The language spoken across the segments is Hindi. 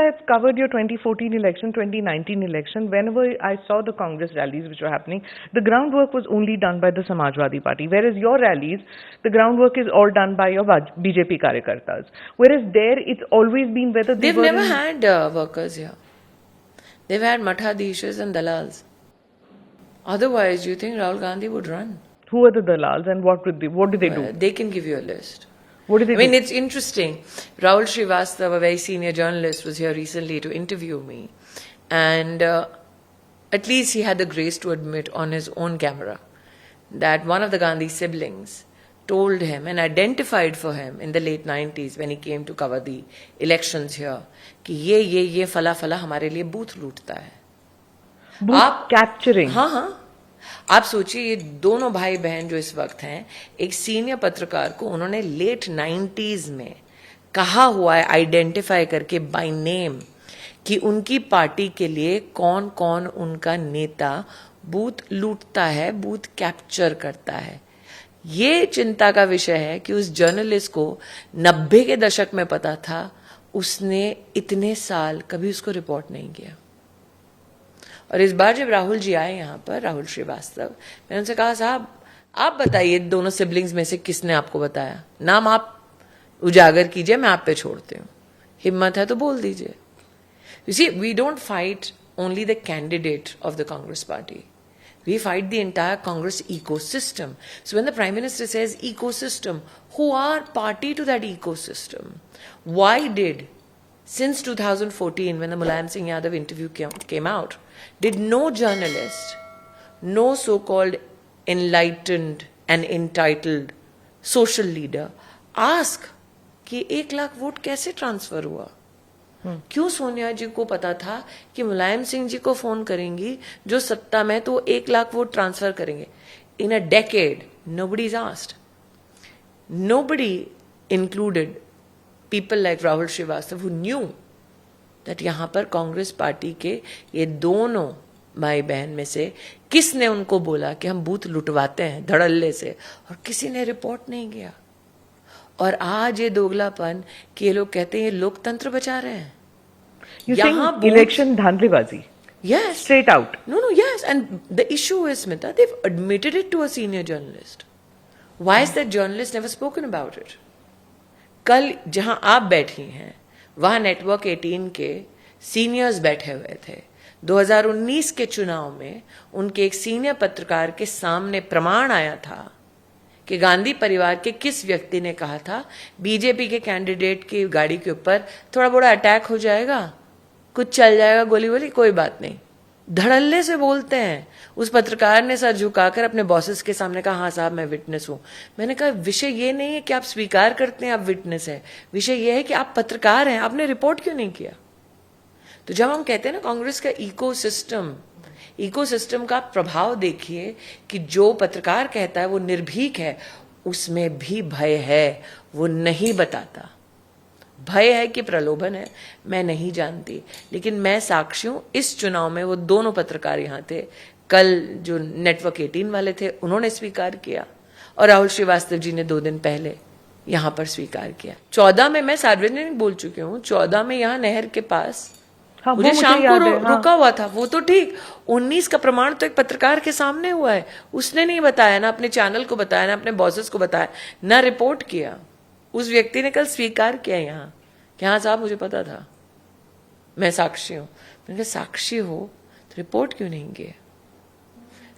I've covered your 2014 election, 2019 election, whenever I saw the Congress rallies which were happening, the groundwork was only done by the Samajwadi Party. Whereas your rallies, the groundwork is all done by your BJP Karyakartas. Whereas there, it's always been whether they've never had workers here. They've had mathadishas and dalals. Otherwise, do you think Rahul Gandhi would run? Who are the dalals and what do they do? They can give you a list. What do they do? I mean, it's interesting. Rahul Srivastava, a very senior journalist, was here recently to interview me. And at least he had the grace to admit on his own camera that one of the Gandhi siblings told him and identified for him in the late 90s when he came to cover the elections here कि ये फला फला हमारे लिए बूथ लूटता है. Booth capturing. हाँ. आप सोचिए, ये दोनों भाई बहन जो इस वक्त हैं, एक सीनियर पत्रकार को उन्होंने लेट 90s में कहा हुआ है आइडेंटिफाई करके बाय नेम कि उनकी पार्टी के लिए कौन कौन उनका नेता बूथ लूटता है, बूथ कैप्चर करता है. ये चिंता का विषय है कि उस जर्नलिस्ट को 90 के दशक में पता था, उसने इतने साल कभी उसको रिपोर्ट नहीं किया. और इस बार जब राहुल जी आए यहाँ पर, राहुल श्रीवास्तव, मैंने उनसे कहा, साहब आप बताइए दोनों सिबलिंग्स में से किसने आपको बताया, नाम आप उजागर कीजिए, मैं आप पे छोड़ती हूँ, हिम्मत है तो बोल दीजिए. You see, we don't fight only the candidate of the Congress party, we fight the entire Congress ecosystem. So when the Prime Minister says ecosystem, who are party to that ecosystem? Why did, since 2014 when the Mulayam Singh Yadav interview came out, did no journalist, no so-called enlightened and entitled social leader ask कि 1 लाख वोट कैसे ट्रांसफर हुआ? क्यों सोनिया जी को पता था कि मुलायम सिंह जी को फोन करेंगी जो सत्ता में तो 1 लाख वोट ट्रांसफर करेंगे? In a decade nobody is asked. Nobody included people like Rahul Srivastava who knew that यहां पर कांग्रेस पार्टी के ये दोनों भाई बहन में से किसने उनको बोला कि हम बूथ लुटवाते हैं धड़ल्ले से, और किसी ने रिपोर्ट नहीं किया. और आज ये दोगलापन कि ये लोग कहते हैं ये लोकतंत्र बचा रहे हैं. Election धांधलीबाजी. Yes. Straight out. No, yes. And the issue is, Smita, they've admitted it to a senior journalist. Why is that journalist never spoken about it? कल जहां आप बैठी हैं, वहां नेटवर्क 18 के सीनियर्स बैठे हुए थे. 2019 के चुनाव में उनके एक सीनियर पत्रकार के सामने प्रमाण आया था कि गांधी परिवार के किस व्यक्ति ने कहा था बीजेपी के कैंडिडेट की गाड़ी के ऊपर थोड़ा बड़ा अटैक हो जाएगा, कुछ चल जाएगा, गोली वोली, कोई बात नहीं. धड़ल्ले से बोलते हैं. उस पत्रकार ने सर झुकाकर अपने बॉसेस के सामने कहा, हाँ साहब मैं विटनेस हूं. मैंने कहा विषय ये नहीं है कि आप स्वीकार करते हैं आप विटनेस है, विषय ये है कि आप पत्रकार हैं, आपने रिपोर्ट क्यों नहीं किया? तो जब हम कहते हैं ना कांग्रेस का इकोसिस्टम का प्रभाव देखिए कि जो पत्रकार कहता है वो निर्भीक है, उसमें भी भय है, वो नहीं बताता. भय है कि प्रलोभन है, मैं नहीं जानती. लेकिन मैं साक्षी हूं, इस चुनाव में वो दोनों पत्रकार यहां थे. कल जो नेटवर्क 18 वाले थे उन्होंने स्वीकार किया, और राहुल श्रीवास्तव जी ने 2 दिन पहले यहां पर स्वीकार किया. 14 में मैं सार्वजनिक बोल चुकी हूं. 14 में यहां नहर के पास मुझे शाम को रुका हुआ था, वो तो ठीक. 19 का प्रमाण तो एक पत्रकार के सामने हुआ है, उसने नहीं बताया, ना अपने चैनल को बताया, ना अपने बॉसेस को बताया, ना रिपोर्ट किया. उस व्यक्ति ने कल स्वीकार किया यहाँ कि हाँ साहब मुझे पता था, मैं साक्षी हूं. मैंने कहा साक्षी हो तो रिपोर्ट क्यों नहीं किया?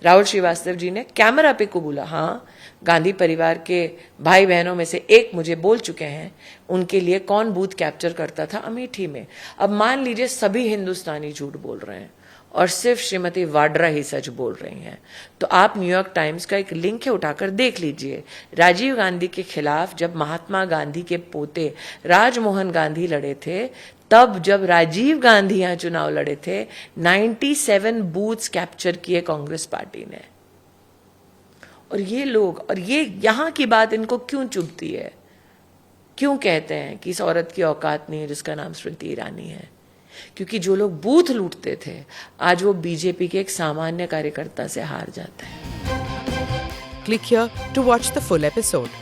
राहुल श्रीवास्तव जी ने कैमरा पे कबूला, हाँ गांधी परिवार के भाई बहनों में से एक मुझे बोल चुके हैं उनके लिए कौन बूथ कैप्चर करता था अमेठी में. अब मान लीजिए सभी हिंदुस्तानी झूठ बोल रहे हैं और सिर्फ श्रीमती वाड्रा ही सच बोल रही हैं, तो आप न्यूयॉर्क टाइम्स का एक लिंक है, उठाकर देख लीजिए. राजीव गांधी के खिलाफ जब महात्मा गांधी के पोते राजमोहन गांधी लड़े थे, तब जब राजीव गांधी यहां चुनाव लड़े थे, 97 बूथ्स कैप्चर किए कांग्रेस पार्टी ने. और ये लोग, और ये यहां की बात इनको क्यों चुभती है? क्यों कहते हैं कि इस औरत की औकात नहीं है जिसका नाम स्मृति ईरानी है? क्योंकि जो लोग बूथ लूटते थे, आज वो बीजेपी के एक सामान्य कार्यकर्ता से हार जाते हैं. Click here to watch the full episode.